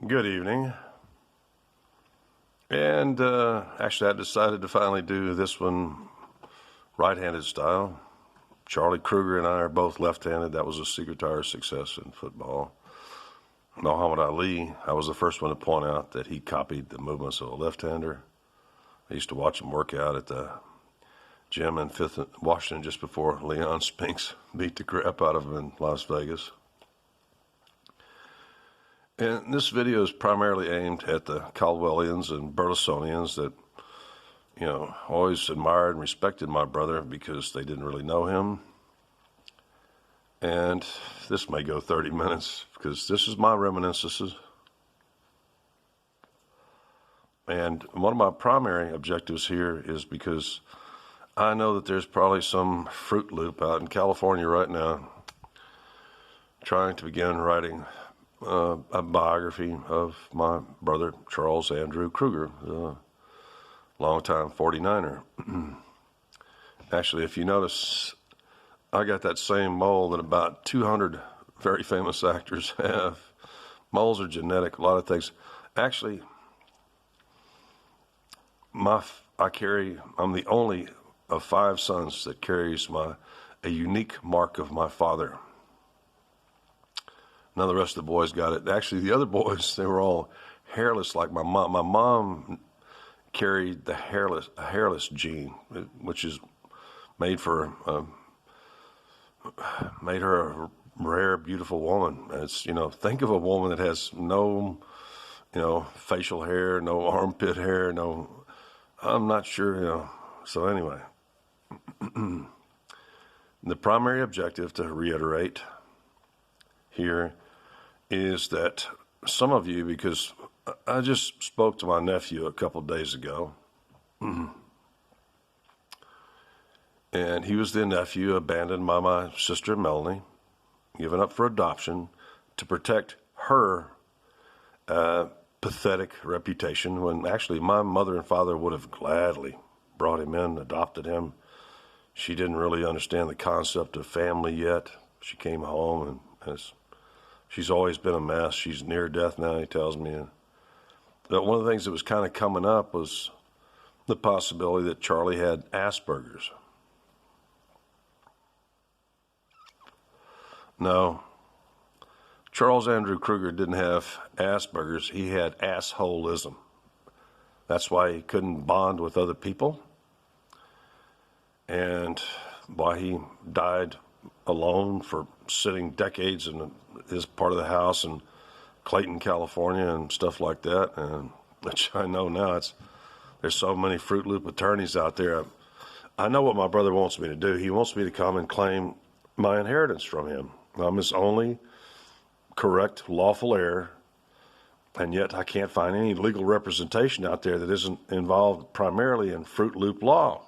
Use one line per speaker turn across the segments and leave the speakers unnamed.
Good evening. And actually, I decided to finally do this one right-handed style. Charlie Krueger and I are both left-handed. That was a secret to our success in football. Muhammad Ali, I was the first one to point out that he copied the movements of a left-hander. I used to watch him work out at the gym in 5th Washington just before Leon Spinks beat the crap out of him in Las Vegas. And this video is primarily aimed at the Caldwellians and Burlesonians that, always admired and respected my brother because they didn't really know him. And this may go 30 minutes because this is my reminiscences. And one of my primary objectives here is because I know that there's probably some Fruit Loop out in California right now trying to begin writing a biography of my brother, Charles Andrew Krueger, a longtime 49er. Actually, if you notice, I got that same mole that about 200 very famous actors have. Moles are genetic, a lot of things. Actually, I'm the only of 5 sons that carries a unique mark of my father. None of the rest of the boys got it. Actually, the other boys, they were all hairless like my mom. My mom carried the hairless gene, which is made her a rare, beautiful woman. It's, think of a woman that has no, facial hair, no armpit hair, I'm not sure, So anyway, the primary objective, to reiterate here, is that some of you, because I just spoke to my nephew a couple days ago, and he was the nephew abandoned by my sister Melanie, given up for adoption to protect her pathetic reputation, when actually my mother and father would have gladly brought him in, adopted him. She didn't really understand the concept of family yet. She came home, and she's always been a mess. She's near death now, he tells me. But one of the things that was kind of coming up was the possibility that Charlie had Asperger's. No, Charles Andrew Krueger didn't have Asperger's. He had assholism. That's why he couldn't bond with other people, and why he died alone for sitting decades in his part of the house in Clayton, California, and stuff like that. And which I know now, there's so many Fruit Loop attorneys out there. I know what my brother wants me to do. He wants me to come and claim my inheritance from him. I'm his only correct, lawful heir, and yet I can't find any legal representation out there that isn't involved primarily in Fruit Loop law.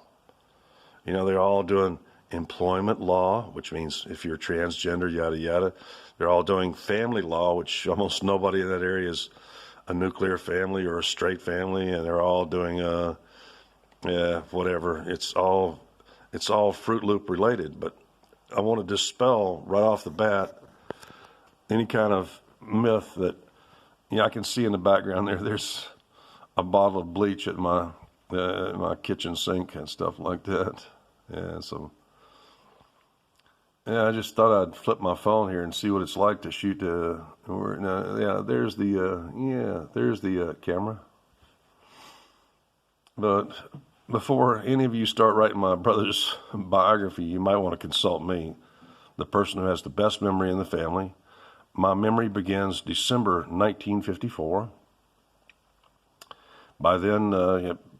They're all doing employment law, which means if you're transgender, yada, yada. They're all doing family law, which almost nobody in that area is a nuclear family or a straight family, and they're all doing, whatever. It's all Fruit Loop related, but I want to dispel right off the bat any kind of myth that, I can see in the background there's a bottle of bleach at my kitchen sink and stuff like that. Yeah, so I just thought I'd flip my phone here and see what it's like to shoot. There's the camera. But before any of you start writing my brother's biography, you might want to consult me, the person who has the best memory in the family. My memory begins December 1954. By then,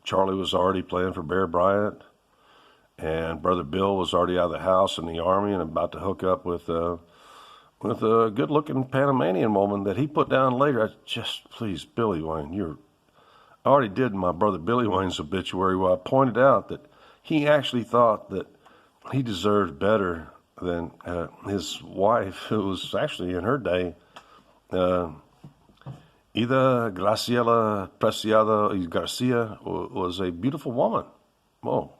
Charlie was already playing for Bear Bryant, and Brother Bill was already out of the house in the Army and about to hook up with a good-looking Panamanian woman that he put down later. Please, Billy Wayne, I already did my brother Billy Wayne's obituary, where I pointed out that he actually thought that he deserved better than his wife, who was actually in her day, Ida Graciela Preciado Garcia, was a beautiful woman. Whoa.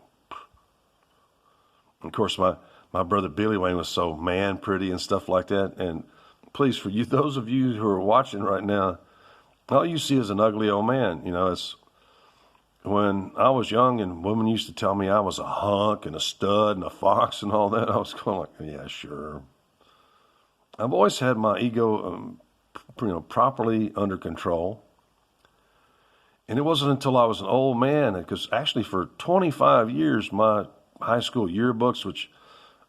Of course, my brother Billy Wayne was so man pretty and stuff like that. And please, for you, those of you who are watching right now, all you see is an ugly old man. It's when I was young and women used to tell me I was a hunk and a stud and a fox and all that. I was going like, yeah, sure. I've always had my ego, properly under control. And it wasn't until I was an old man, because actually for 25 years, my high school yearbooks, which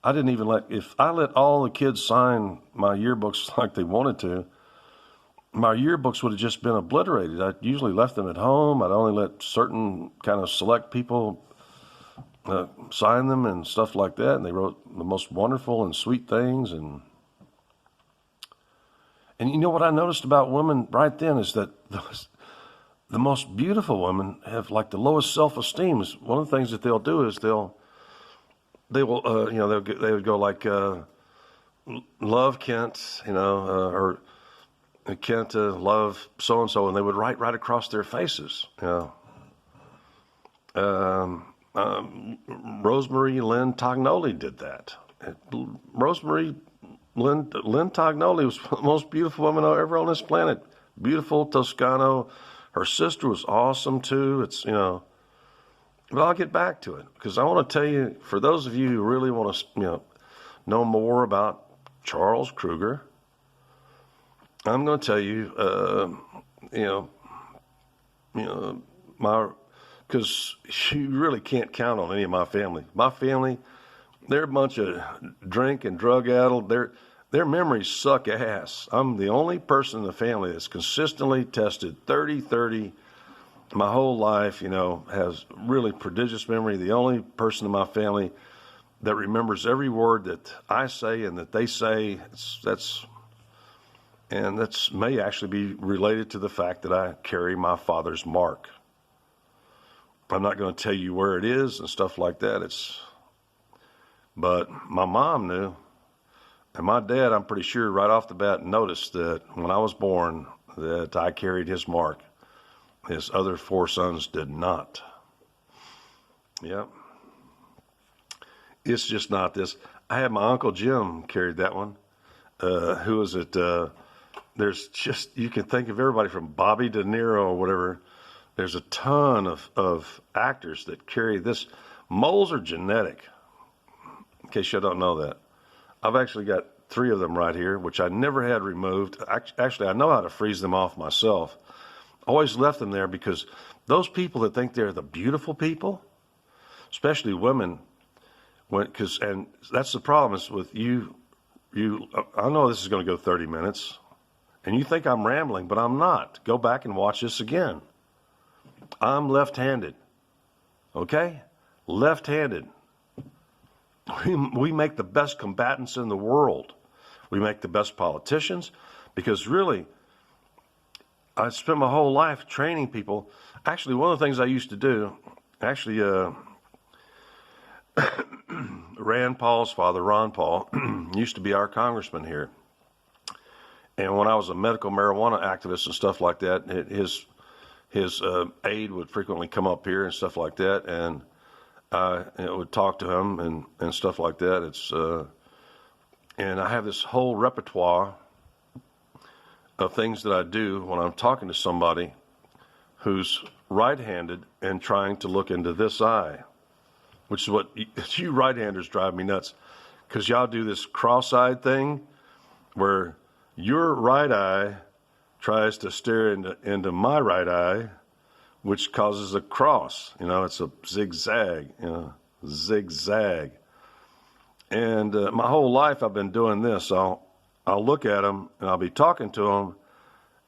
I didn't even if I let all the kids sign my yearbooks like they wanted to, my yearbooks would have just been obliterated. I usually left them at home. I'd only let certain kind of select people sign them and stuff like that. And they wrote the most wonderful and sweet things. And you know what I noticed about women right then is that the most beautiful women have like the lowest self-esteem. One of the things that they'll do is they would go like, love Kent, or Kent, love so-and-so, and they would write right across their faces, Rosemary Lynn Tognoli did that. Rosemary Lynn Tognoli was the most beautiful woman ever on this planet. Beautiful Toscano. Her sister was awesome too. But I'll get back to it, because I want to tell you, for those of you who really want to, know more about Charles Krueger, I'm going to tell you, because you really can't count on any of my family. My family, they're a bunch of drink and drug addled. Their memories suck ass. I'm the only person in the family that's consistently tested 30-30 my whole life, has really prodigious memory. The only person in my family that remembers every word that I say and that they say. That may actually be related to the fact that I carry my father's mark. I'm not going to tell you where it is and stuff like that. But my mom knew. And my dad, I'm pretty sure right off the bat, noticed that when I was born that I carried his mark. His other 4 sons did not. Yep. It's just not this. I had my Uncle Jim carried that one. Who is it? There's just, you can think of everybody from Bobby De Niro or whatever. There's a ton of actors that carry this. Moles are genetic, in case you don't know that. I've actually got 3 of them right here, which I never had removed. Actually, I know how to freeze them off myself. Always left them there because those people that think they're the beautiful people, especially women, and that's the problem is with you. I know this is going to go 30 minutes, and you think I'm rambling, but I'm not. Go back and watch this again. I'm left-handed, okay? Left-handed. We make the best combatants in the world. We make the best politicians, because really, I spent my whole life training people. Actually, one of the things I used to do, Rand Paul's father, Ron Paul, used to be our congressman here. And when I was a medical marijuana activist and stuff like that, his aide would frequently come up here and stuff like that, and I would talk to him and stuff like that. And I have this whole repertoire of things that I do when I'm talking to somebody who's right-handed and trying to look into this eye, which is what you right-handers drive me nuts, because y'all do this cross-eyed thing where your right eye tries to stare into my right eye, which causes a cross. It's a zigzag, zigzag. And my whole life I've been doing this. I'll look at them and I'll be talking to them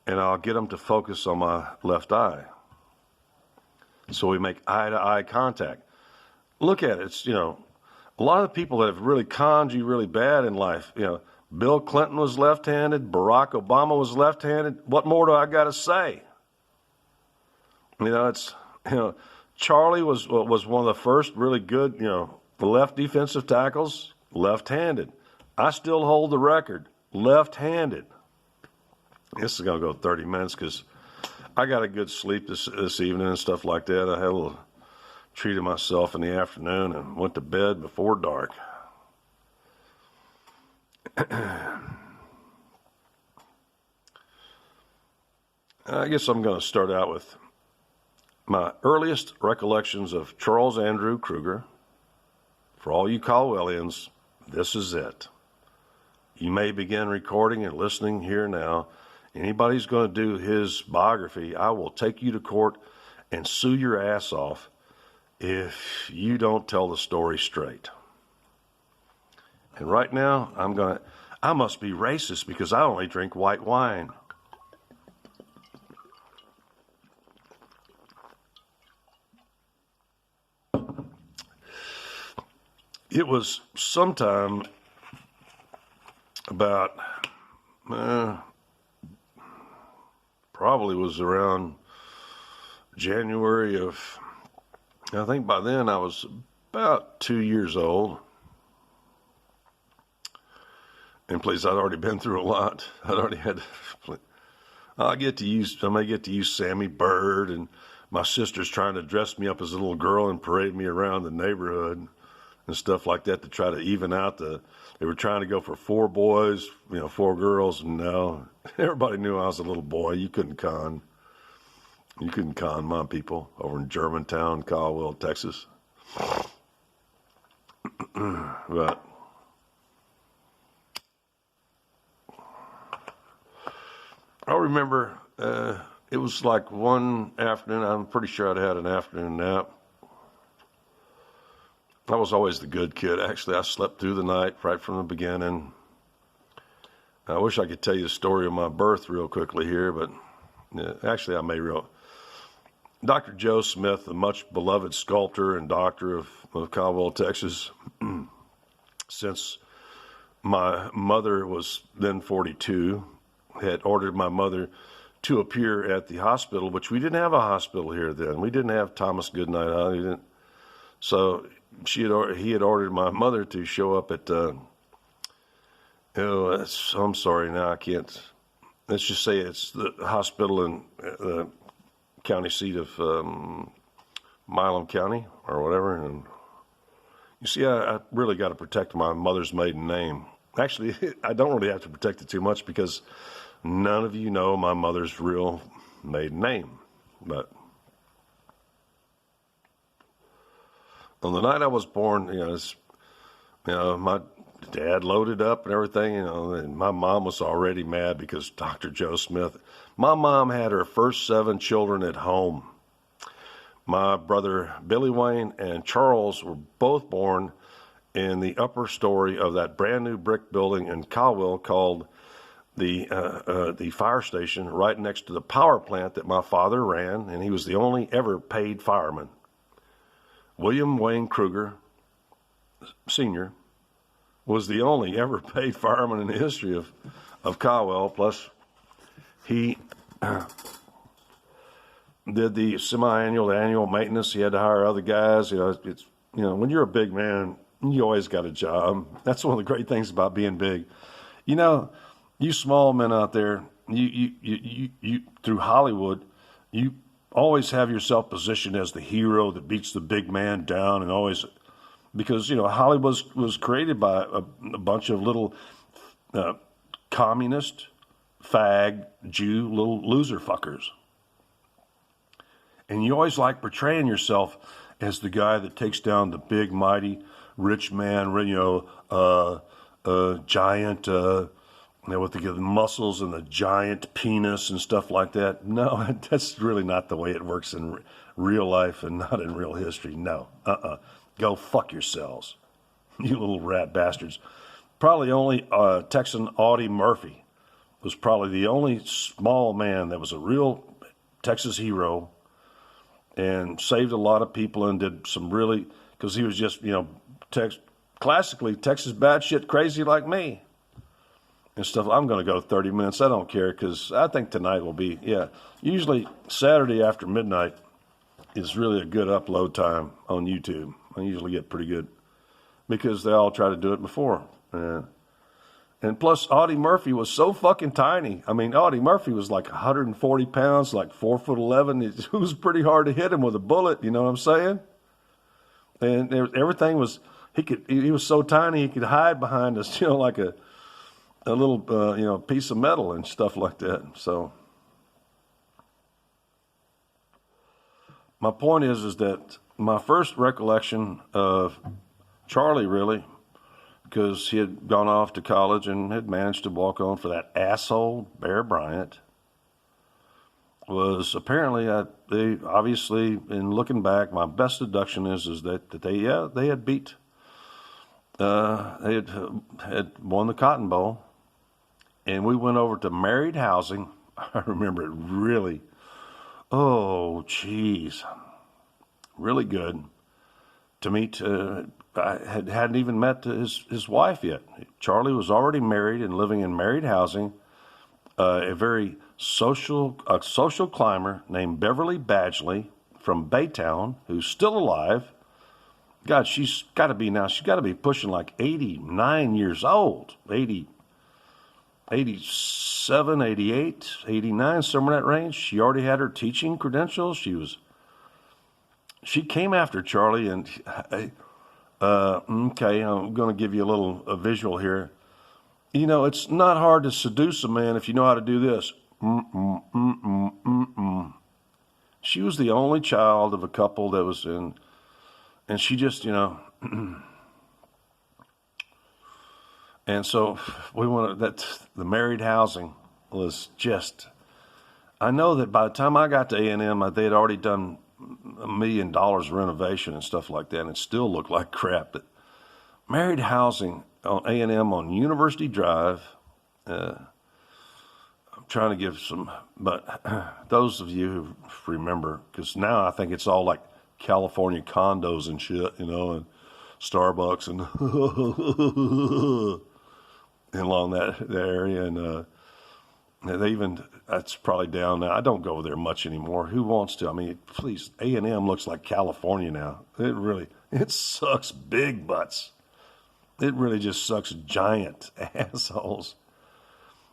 and I'll get them to focus on my left eye. So we make eye-to-eye contact. Look at it. It's, a lot of the people that have really conned you really bad in life, Bill Clinton was left-handed, Barack Obama was left-handed. What more do I got to say? Charlie was one of the first really good, the left defensive tackles, left-handed. I still hold the record, left-handed. This is going to go 30 minutes because I got a good sleep this evening and stuff like that. I had a little treat of myself in the afternoon and went to bed before dark. I guess I'm going to start out with my earliest recollections of Charles Andrew Krueger. For all you Caldwellians, this is it. You may begin recording and listening here now. Anybody's going to do his biography, I will take you to court and sue your ass off if you don't tell the story straight. And right now, I must be racist because I only drink white wine. It was sometime about, probably was around January of, I think by then I was about 2 years old. And please, I'd already been through a lot. I'd already had, I may get to use Sammy Bird, and my sister's trying to dress me up as a little girl and parade me around the neighborhood and stuff like that to try to even out they were trying to go for 4 boys, 4 girls. No, everybody knew I was a little boy. You couldn't con my people over in Germantown, Caldwell, Texas. But I remember it was like one afternoon. I'm pretty sure I'd had an afternoon nap. I was always the good kid. Actually, I slept through the night right from the beginning. I wish I could tell you the story of my birth real quickly here, but actually I may Dr. Joe Smith, the much beloved sculptor and doctor of Caldwell, Texas, since my mother was then 42, had ordered my mother to appear at the hospital, which we didn't have a hospital here then. We didn't have Thomas Goodnight. So he had ordered my mother to show up at, I'm sorry, now I can't, let's just say it's the hospital in the county seat of Milam County or whatever. And you see, I really got to protect my mother's maiden name. Actually, I don't really have to protect it too much because none of you know my mother's real maiden name. But on the night I was born, my dad loaded up and everything, and my mom was already mad because Dr. Joe Smith, my mom had her first 7 children at home. My brother Billy Wayne and Charles were both born in the upper story of that brand new brick building in Caldwell called the fire station, right next to the power plant that my father ran, and he was the only ever paid fireman. William Wayne Krueger, Sr., was the only ever paid fireman in the history of Caldwell. Plus, he did the annual maintenance. He had to hire other guys. When you're a big man, you always got a job. That's one of the great things about being big. You small men out there, you through Hollywood, you always have yourself positioned as the hero that beats the big man down, and always, because Hollywood was created by a bunch of little communist, fag, Jew, little loser fuckers, and you always like portraying yourself as the guy that takes down the big, mighty, rich man, giant. With the muscles and the giant penis and stuff like that. No, that's really not the way it works in real life and not in real history. No, Go fuck yourselves, you little rat bastards. Probably only Texan Audie Murphy was probably the only small man that was a real Texas hero and saved a lot of people and did some really, because he was just, classically Texas bad shit crazy like me. And stuff. I'm going to go 30 minutes. I don't care because I think tonight will be, usually Saturday after midnight is really a good upload time on YouTube. I usually get pretty good because they all try to do it before. And plus, Audie Murphy was so fucking tiny. I mean, Audie Murphy was like 140 pounds, like 4'11". It was pretty hard to hit him with a bullet, you know what I'm saying? And everything was, he was so tiny he could hide behind us, like a little, piece of metal and stuff like that. So my point is that my first recollection of Charlie, really, because he had gone off to college and had managed to walk on for that asshole Bear Bryant, was apparently they obviously, in looking back, my best deduction is that they had beat they had won the Cotton Bowl, and we went over to Married Housing. I remember it really. Oh, geez, really good to meet. I hadn't even met his wife yet. Charlie was already married and living in Married Housing. A very social climber named Beverly Badgley from Baytown, who's still alive. God, she's got to be pushing like 89 years old, 80, 87, 88, 89, somewhere in that range. She already had her teaching credentials. She came after Charlie, and okay, I'm going to give you a visual here. You know, it's not hard to seduce a man if you know how to do this. She was the only child of a couple that was in, and she just, and so the Married Housing was just, I know that by the time I got to A&M, they had already done $1 million renovation and stuff like that, and it still looked like crap. But Married Housing on A&M on University Drive, I'm trying to give some, but those of you who remember, because now I think it's all like California condos and shit, and Starbucks and along that area, and that's probably down now. I don't go there much anymore. Who wants to? I mean, please, A&M looks like California now. It sucks big butts. It really just sucks giant assholes.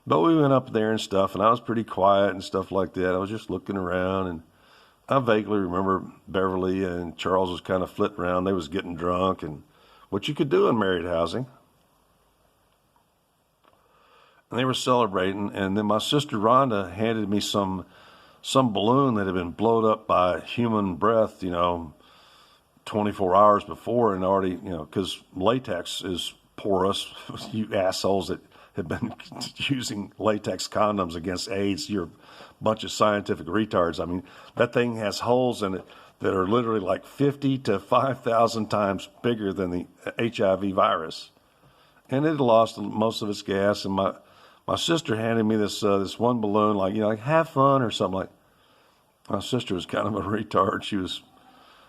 But we went up there and stuff, and I was pretty quiet and stuff like that. I was just looking around, and I vaguely remember Beverly and Charles was kind of flitting around. They was getting drunk, and what you could do in Married Housing. And they were celebrating, and then my sister Rhonda handed me some balloon that had been blown up by human breath, 24 hours before, and already, because latex is porous. You assholes that have been using latex condoms against AIDS, you're a bunch of scientific retards. I mean, that thing has holes in it that are literally like 50 to 5,000 times bigger than the HIV virus. And it lost most of its gas, and my sister handed me this one balloon, like have fun or something. Like, my sister was kind of a retard.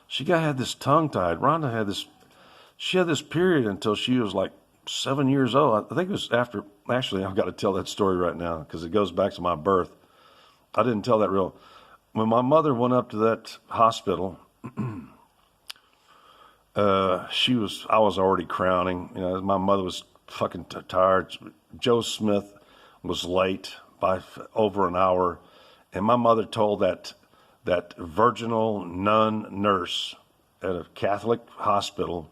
She had this tongue tied. Rhonda had this period until she was like 7 years old. I think it was after. Actually, I've got to tell that story right now because it goes back to my birth. I didn't tell that real. When my mother went up to that hospital, I was already crowning. My mother was fucking tired. Joe Smith was late by over an hour, and my mother told that virginal nun nurse at a Catholic hospital,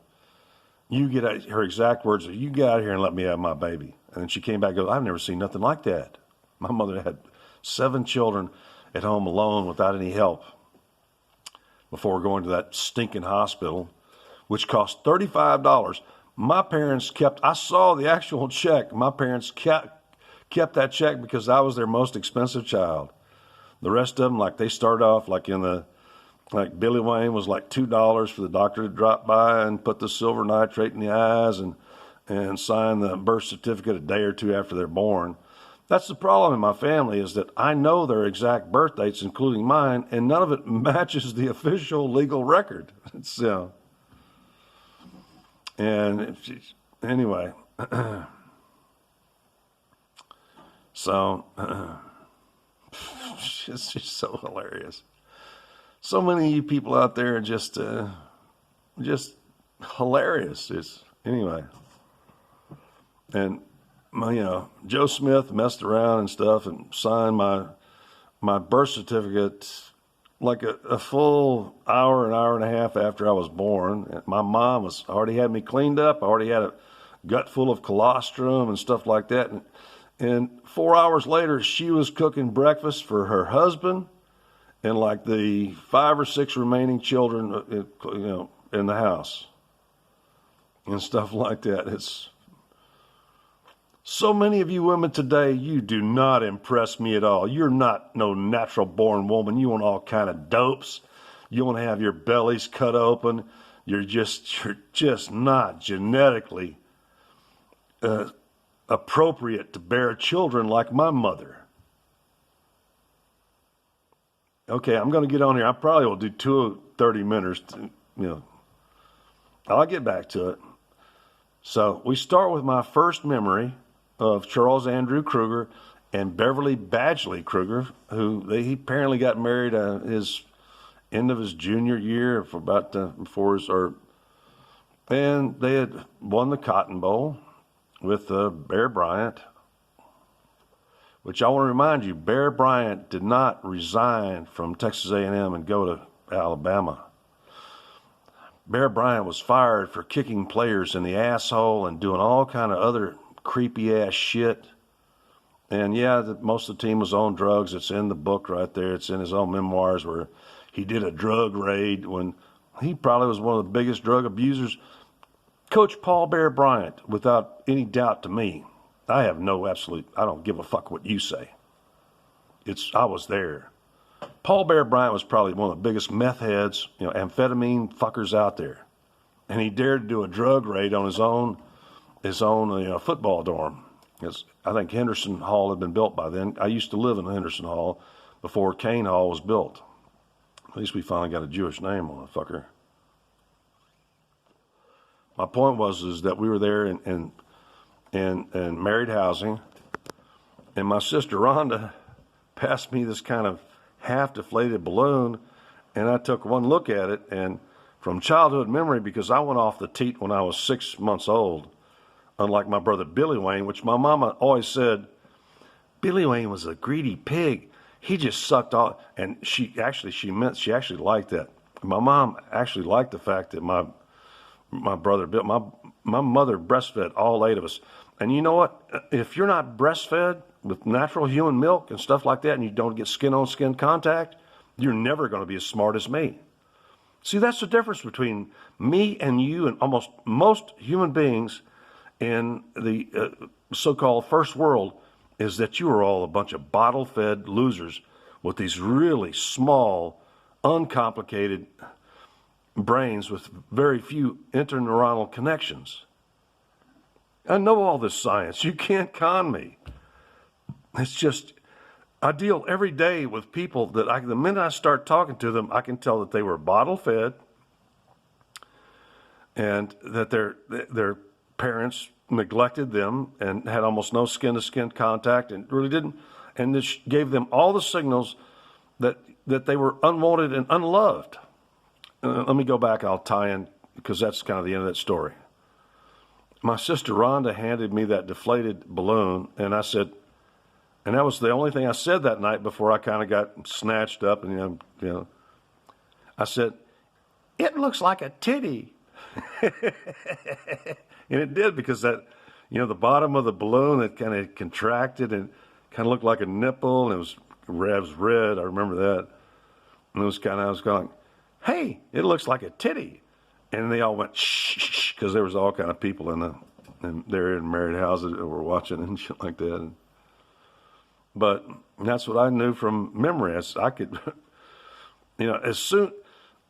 her exact words are, "You get out of here and let me have my baby." And then she came back and goes, "I've never seen nothing like that." My mother had 7 children at home alone without any help before going to that stinking hospital, which cost $35. My parents I saw the actual check. My parents kept that check because I was their most expensive child. The rest of them, they started off like Billy Wayne was like $2 for the doctor to drop by and put the silver nitrate in the eyes and sign the birth certificate a day or two after they're born. That's the problem in my family, is that I know their exact birth dates, including mine, and none of it matches the official legal record. Anyway, so it's just so hilarious. So many of you people out there are just hilarious. Anyway, and Joe Smith messed around and stuff and signed my birth certificate like a full an hour and a half after I was born. My mom already had me cleaned up. I already had a gut full of colostrum and stuff like that. And 4 hours later, she was cooking breakfast for her husband and like the 5 or 6 remaining children, in the house and stuff like that. It's so many of you women today, you do not impress me at all. You're not no natural born woman. You want all kind of dopes. You want to have your bellies cut open. You're just not genetically appropriate to bear children like my mother. Okay, I'm going to get on here. I probably will do 30 minutes. I'll get back to it. So we start with my first memory of Charles Andrew Krueger and Beverly Badgley Krueger, who he apparently got married his end of his junior year for about and they had won the Cotton Bowl with Bear Bryant, which I want to remind you, Bear Bryant did not resign from Texas A&M and go to Alabama. Bear Bryant was fired for kicking players in the asshole and doing all kind of other creepy ass shit. And yeah, most of the team was on drugs. It's in the book right there. It's in his own memoirs where he did a drug raid when he probably was one of the biggest drug abusers. Coach Paul Bear Bryant, without any doubt to me, I don't give a fuck what you say. I was there. Paul Bear Bryant was probably one of the biggest meth heads, amphetamine fuckers out there. And he dared to do a drug raid on his own football dorm. I think Henderson Hall had been built by then. I used to live in Henderson Hall before Kane Hall was built. At least we finally got a Jewish name on it, fucker. My point is that we were there in married housing, and my sister Rhonda passed me this kind of half-deflated balloon, and I took one look at it, and from childhood memory, because I went off the teat when I was 6 months old, unlike my brother Billy Wayne, which my mama always said, Billy Wayne was a greedy pig. He just sucked off, and she actually liked that. My mom actually liked the fact that my brother Bill, my mother breastfed all 8 of us. And you know what? If you're not breastfed with natural human milk and stuff like that, and you don't get skin-on-skin contact, you're never going to be as smart as me. See, that's the difference between me and you and almost most human beings in the so-called first world, is that you are all a bunch of bottle-fed losers with these really small, uncomplicated brains with very few interneuronal connections. I know all this science. You can't con me. It's just, I deal every day with people that the minute I start talking to them, I can tell that they were bottle fed and that their parents neglected them and had almost no skin-to-skin contact and really didn't, and this gave them all the signals that they were unwanted and unloved. Let me go back, I'll tie in, because that's kind of the end of that story. My sister Rhonda handed me that deflated balloon, and I said, and that was the only thing I said that night before I kind of got snatched up, and I said, it looks like a titty. And it did, because that, the bottom of the balloon, it kind of contracted and kind of looked like a nipple, and it was red, I remember that. And I was going, hey, it looks like a titty. And they all went, shh, because there was all kind of people they're in married houses that were watching and shit like that. But that's what I knew from memory. I could, as soon,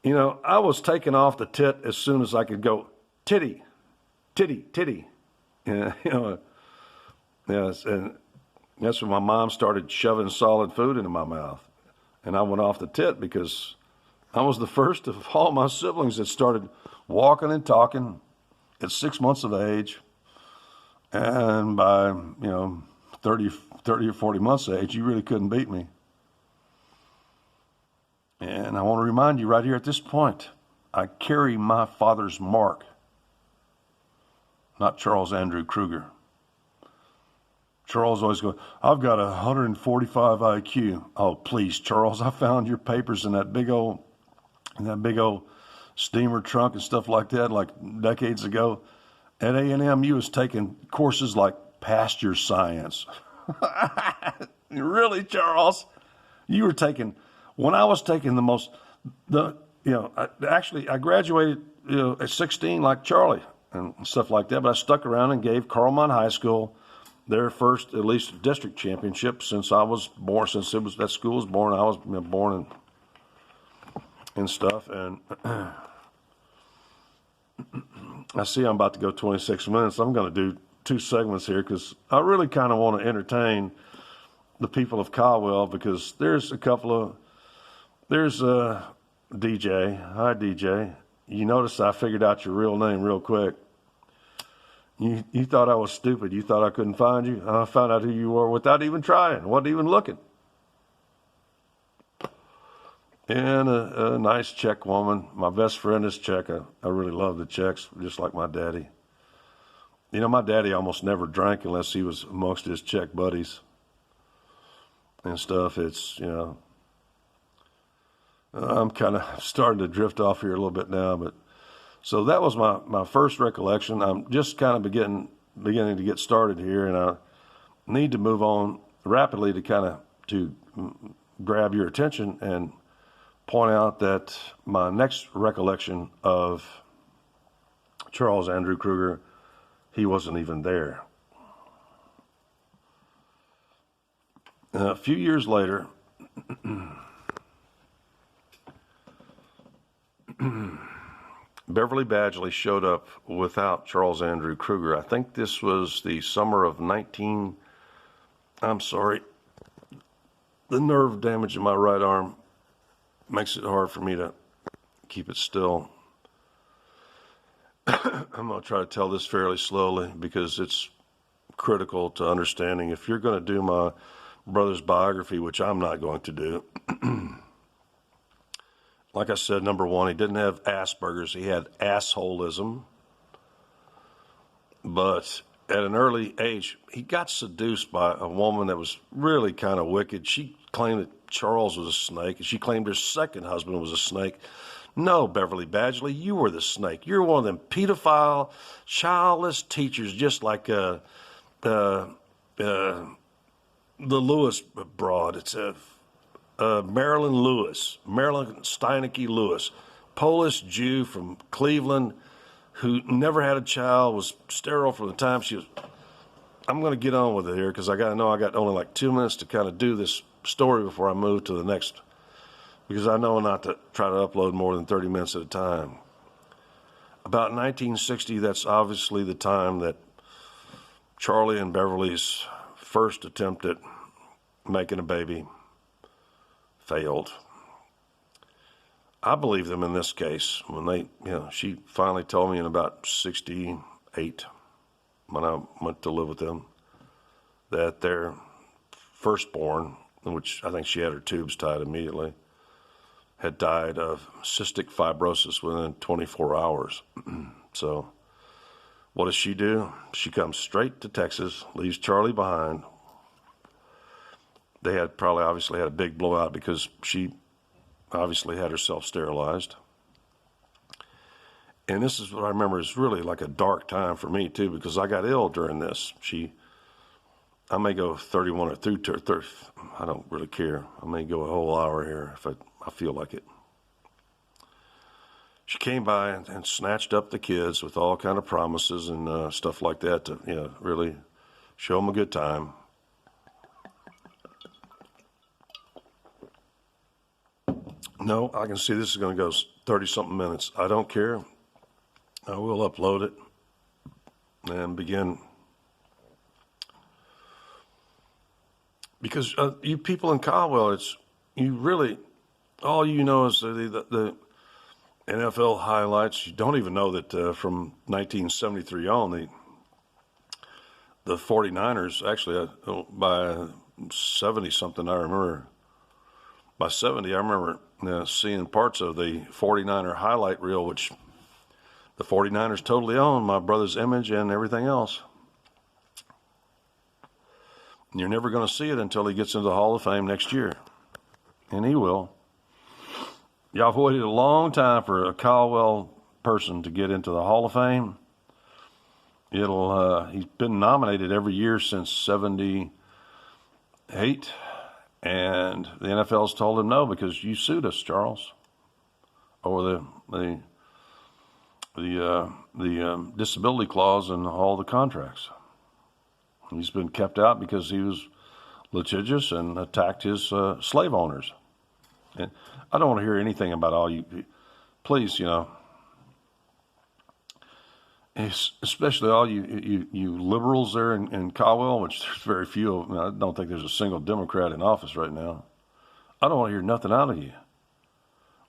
I was taken off the tit as soon as I could go, titty, titty, titty. Yes, and that's when my mom started shoving solid food into my mouth. And I went off the tit because I was the first of all my siblings that started walking and talking at 6 months of age. And by, 30 or 40 months of age, you really couldn't beat me. And I want to remind you right here at this point, I carry my father's mark, not Charles Andrew Krueger. Charles always goes, I've got 145 IQ. Oh, please, Charles, I found your papers in that big old steamer trunk and stuff like that, like decades ago. At A&M, you was taking courses like pasture science. Really, Charles? You were taking when I was taking I graduated, at 16 like Charlie and stuff like that, but I stuck around and gave Carlmont High School their first, at least, district championship since I was born, since that school was born. I was born and stuff. And I see I'm about to go 26 minutes. I'm going to do 2 segments here because I really kind of want to entertain the people of Caldwell, because there's DJ. Hi, DJ. You notice I figured out your real name real quick. You thought I was stupid. You thought I couldn't find you. I found out who you were without even trying. Wasn't even looking. And a nice Czech woman. My best friend is Czech. I really love the Czechs, just like my daddy. My daddy almost never drank unless he was amongst his Czech buddies and stuff. It's, I'm kind of starting to drift off here a little bit now, but so that was my first recollection. I'm just kind of beginning to get started here, and I need to move on rapidly to grab your attention and point out that my next recollection of Charles Andrew Krueger, he wasn't even there. A few years later, Beverly Badgley showed up without Charles Andrew Krueger. I think this was the summer of I'm sorry, the nerve damage in my right arm makes it hard for me to keep it still. I'm going to try to tell this fairly slowly because it's critical to understanding. If you're going to do my brother's biography, which I'm not going to do, like I said, number one, he didn't have Asperger's. He had assholism. But at an early age, he got seduced by a woman that was really kind of wicked. She claimed that Charles was a snake, and she claimed her second husband was a snake. No, Beverly Badgley, you were the snake. You're one of them pedophile, childless teachers, just like the Lewis broad. It's Marilyn Steinecke Lewis, Polish Jew from Cleveland, who never had a child, was sterile from the time she was. I'm going to get on with it here because I got only like 2 minutes to kind of do this story before I move to the next, because I know not to try to upload more than 30 minutes at a time. About 1960, that's obviously the time that Charlie and Beverly's first attempt at making a baby failed. I believe them in this case when she finally told me in about 68, when I went to live with them, that their firstborn, which I think she had her tubes tied immediately, had died of cystic fibrosis within 24 hours. So what does she do? She comes straight to Texas, leaves Charlie behind. They had obviously had a big blowout because she obviously had herself sterilized. And this is what I remember is really like a dark time for me too, because I got ill during this. I may go 31 or 30. I don't really care. I may go a whole hour here if I feel like it. She came by and snatched up the kids with all kind of promises and stuff like that to really show them a good time. No, I can see this is going to go 30-something minutes. I don't care. I will upload it and begin. Because you people in Caldwell, all you know is the NFL highlights. You don't even know that from 1973 on, the 49ers, actually, by 70-something, I remember. By 70, I remember seeing parts of the 49er highlight reel, which the 49ers totally own, my brother's image and everything else. And you're never going to see it until he gets into the Hall of Fame next year. And he will. Y'all have waited a long time for a Caldwell person to get into the Hall of Fame. He's been nominated every year since 78. And the NFL's told him no because you sued us, Charles, over the disability clause in all the contracts. He's been kept out because he was litigious and attacked his slave owners. And I don't want to hear anything about all you. Please, especially all you liberals there in Caldwell, which there's very few of them. I don't think there's a single Democrat in office right now. I don't want to hear nothing out of you.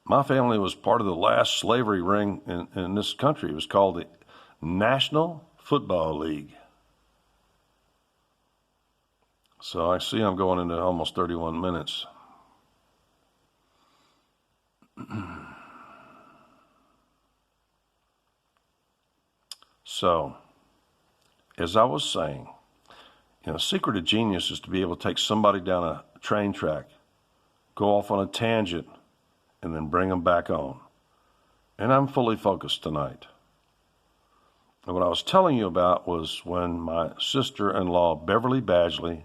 My family was part of the last slavery ring in this country. It was called the National Football League. So I see I'm going into almost 31 minutes. So, as I was saying, secret of genius is to be able to take somebody down a train track, go off on a tangent, and then bring them back on. And I'm fully focused tonight. And what I was telling you about was when my sister-in-law, Beverly Badgley,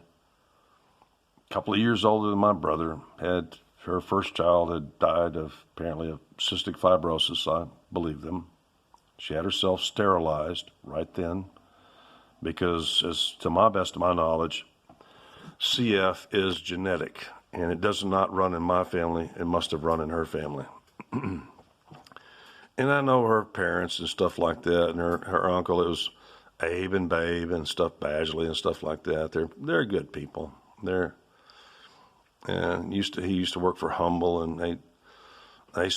a couple of years older than my brother, had her first child had died of apparently of cystic fibrosis. I believe them. She had herself sterilized right then because, as to my best of my knowledge, CF is genetic, and it does not run in my family. It must have run in her family. And I know her parents and stuff like that, and her uncle, it was Abe and Babe and stuff, Badgley and stuff like that. They're good people. He used to work for Humble, and they